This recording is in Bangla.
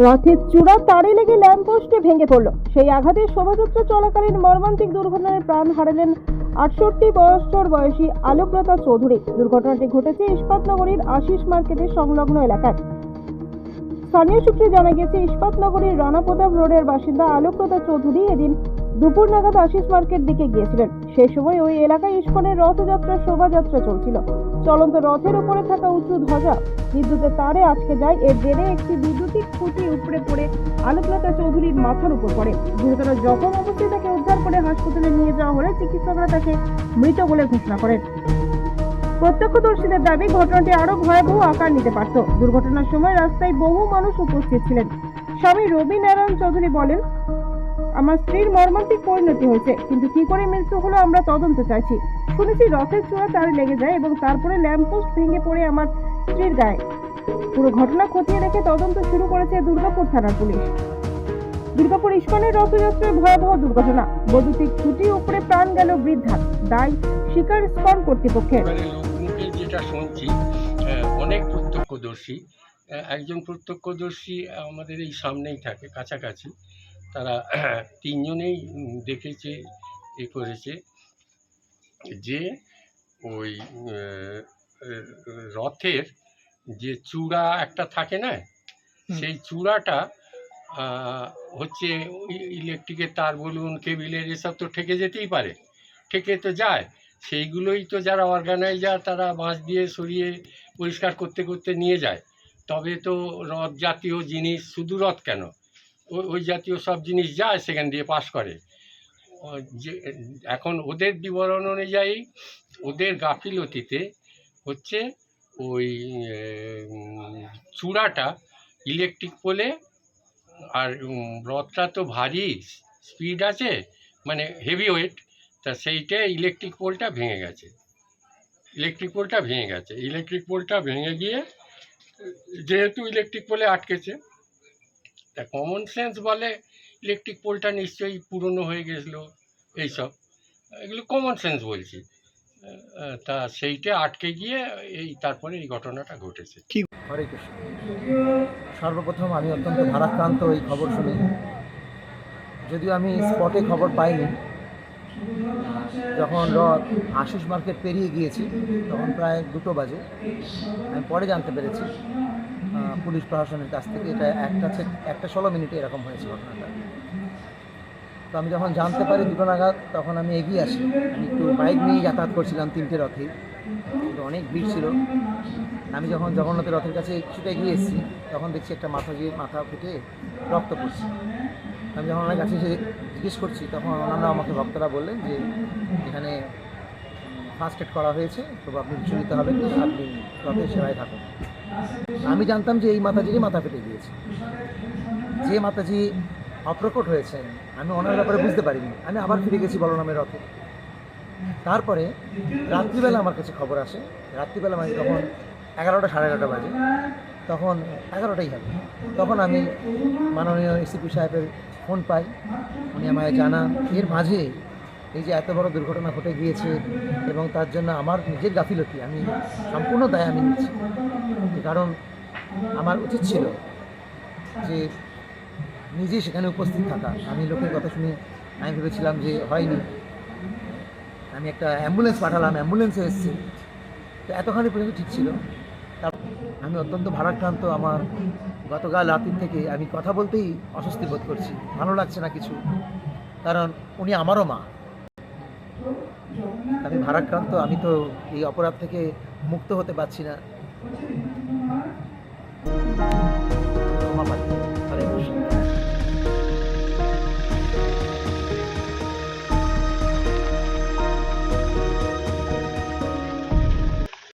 রথের চূড়া তারে লেগে ল্যাম্পপোস্টে ভেঙে পড়ল। সেই আঘাতে শোভাযাত্রা চলাকালীন মর্মান্তিক দুর্ঘটনায় প্রাণ হারালেন 68 বছর বয়সী আলোকলতা চৌধুরী। দুর্ঘটনাটি ঘটেছে ইস্পাতনগরীর আশিস মার্কেটের সংলগ্ন এলাকায়। স্থানীয় সূত্রে জানা গেছে, ইস্পাতনগরীর রানাপ্রতাপ রোডের বাসিন্দা আলোকলতা চৌধুরী এদিন দুপুর নাগাদ আশিস মার্কেট দিকে গিয়েছিলেন। সেই সময় ওই এলাকায় ইস্কনের রথযাত্রা শোভাযাত্রা চলছিল। চলন্ত রথের উপরে থাকা উঁচু ধ্বজা বিদ্যুতের তারে আটকে যায়। এর জেরে একটি বৈদ্যুতিক খুঁটি উপড়ে পড়ে আলোকলতা চৌধুরীর মাথার উপর পড়ে। গুরুতর জখম অবস্থায় তাকে উদ্ধার করে হাসপাতালে নিয়ে যাওয়া হলে চিকিৎসকরা তাকে মৃত বলে ঘোষণা করেন। প্রত্যক্ষদর্শীদের দাবি, ঘটনাটি আরো ভয়াবহ আকার নিতে পারত। দুর্ঘটনার সময় রাস্তায় বহু মানুষ উপস্থিত ছিলেন। স্বামী রবি নারায়ণ চৌধুরী বলেন, আমার স্ত্রীর মর্মান্তিক পরিণতি হয়েছে, কিন্তু কি করে মৃত্যু হলো আমরা তদন্ত চাইছি। শুনেছি রথের চূড়া তারে লেগে যায় এবং তারপরে ল্যাম্পপোস্ট ভেঙে পড়ে আমার স্ত্রীর গায়ে। পুরো ঘটনা খতিয়ে দেখে তদন্ত শুরু করেছে দুর্গাপুর থানার পুলিশ। দুর্গাপুর ইস্কনের রথযাত্রায় ভয়াবহ দুর্ঘটনা, বৈদ্যুতিক খুঁটি উপরে প্রাণ গেল বৃদ্ধার। দায় স্বীকার ইস্কন কর্তৃপক্ষের। লোকমুখে যেটা শুনছি, অনেক প্রত্যক্ষদর্শী, একজন প্রত্যক্ষদর্শী আমাদের এই সামনেই থাকে, কাছাকাছি। তারা তিনজনেই দেখেছে, করেছে যে ওই রথের যে চূড়া একটা থাকে না, সেই চূড়াটা হচ্ছে ইলেকট্রিকের তার বলুন, কেবিলের, এসব তো ঠেকে যেতেই পারে, ঠেকে তো যায়। সেইগুলোই তো যারা অর্গানাইজার তারা বাঁশ দিয়ে সরিয়ে পরিষ্কার করতে করতে নিয়ে যায়। তবে তো রথ জাতীয় জিনিস, শুধু রথ কেন, ওই জাতীয় সব জিনিস যায়, সেখান দিয়ে পাস করে। যে এখন ওদের বিবরণ অনুযায়ী ওদের গাফিলতিতে হচ্ছে ওই চূড়াটা ইলেকট্রিক পোলে, আর রথটা তো ভারী স্পিড আছে, মানে হেভি ওয়েট, তা সেইটা ইলেকট্রিক পোলটা ভেঙে গেছে। ইলেকট্রিক পোলটা ভেঙে গিয়ে, যেহেতু ইলেকট্রিক পোলে আটকেছে, তা কমন সেন্স বলে ইলেকট্রিক পোলটা নিশ্চয়ই পুরনো হয়ে গেছিলো, এইসব এগুলো কমন সেন্স বলছি। তা সেইটা আটকে গিয়ে তারপরে এই ঘটনাটা ঘটেছে। হরে কৃষ্ণ। সর্বপ্রথম আমি অত্যন্ত ভারাক্রান্ত এই খবর শুনে, যদিও আমি স্পটে খবর পাইনি। যখন রথ আশিস মার্কেট পেরিয়ে গিয়েছি তখন প্রায় 2টো বাজে। আমি পরে জানতে পেরেছি পুলিশ প্রশাসনের কাছ থেকে, এটা 1:16 মিনিটে এরকম হয়েছে ঘটনাটা। তো আমি যখন জানতে পারি 2টো নাগাদ, তখন আমি এগিয়ে আসি। আমি একটু বাইক নিয়ে যাতায়াত করছিলাম 3টে রথে, কিন্তু অনেক ভিড় ছিল। আমি যখন জগন্নাথের রথের কাছে কিছুটা এগিয়ে এসেছি, তখন দেখছি একটা মাথা ফেটে রক্ত পড়ছে। আমি যখন ওনার কাছে এসে জিজ্ঞেস করছি, তখন ওনারা আমাকে ভক্তরা বললেন যে এখানে ফার্স্ট এড করা হয়েছে, তো আপনি কিছু নিতে হবে না, আপনি রথের সেবায় থাকুন। আমি জানতাম যে এই মাতাজিরই মাথা ফেটে গিয়েছে। যে মাতাজি অপ্রকট হয়েছেন আমি ওনার ব্যাপারে বুঝতে পারিনি। আমি আবার ফিরে গেছি বলরামের রথে। তারপরে রাত্রিবেলা আমার কাছে খবর আসে, রাত্রিবেলা মানে তখন 11টা সাড়ে 11টা বাজে, তখন 11টাই হবে। তখন আমি মাননীয় এসিপি সাহেবের ফোন পাই, উনি আমায় জানান এর মাঝে এই যে এত বড় দুর্ঘটনা ঘটে গিয়েছে এবং তার জন্য আমার নিজের গাফিলতি, আমি সম্পূর্ণ দায় আমি নিচ্ছি। কারণ আমার উচিত ছিল যে নিজে সেখানে উপস্থিত থাকা। আমি লোকের কথা শুনে আমি ভেবেছিলাম যে হয়নি, আমি একটা অ্যাম্বুলেন্স পাঠালাম, অ্যাম্বুলেন্সে এসেছে, তো এতখানি পর্যন্ত ঠিক ছিল। আমি অত্যন্ত ভারাক্রান্ত। আমার গতকাল রাতের থেকে আমি কথা বলতেই অস্বস্তি বোধ করছি, ভালো লাগছে না কিছু, কারণ উনি আমারও মা। আমি ভারাক্রান্ত, আমি তো এই অপরাধ থেকে মুক্ত হতে পারছি না।